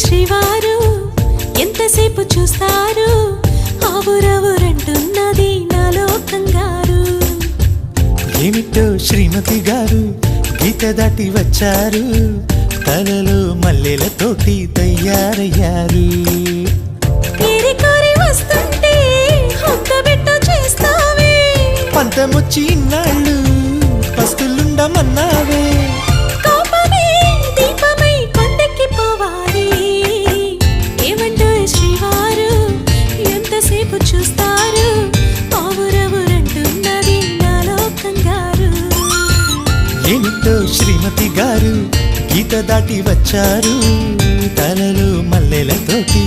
శ్రీవారు ఎంతసేపు చూస్తారు ఆవురవురంటున్నది నాలో కంగారు. ఏమిటో శ్రీమతి గారు గీత దాటి వచ్చారు, తలలో మల్లెలతోటి తయారయ్యారు. కోరి వస్తుంటే హొక్కబెట్ట చేస్తావే, పంతమొచ్చి ఇన్నాళ్ళు పస్తులుండమన్నావే. కోపమే దీపమై కొండెక్కి పోవాలి. ఏమంటో శ్రీవారు ఎంతసేపు చూస్తారు ఆవురవురంటున్నది నాలో కంగారు. ఏమిటో శ్రీమతి గారు గీత దాటి వచ్చారు, తలలో మల్లెలతోటి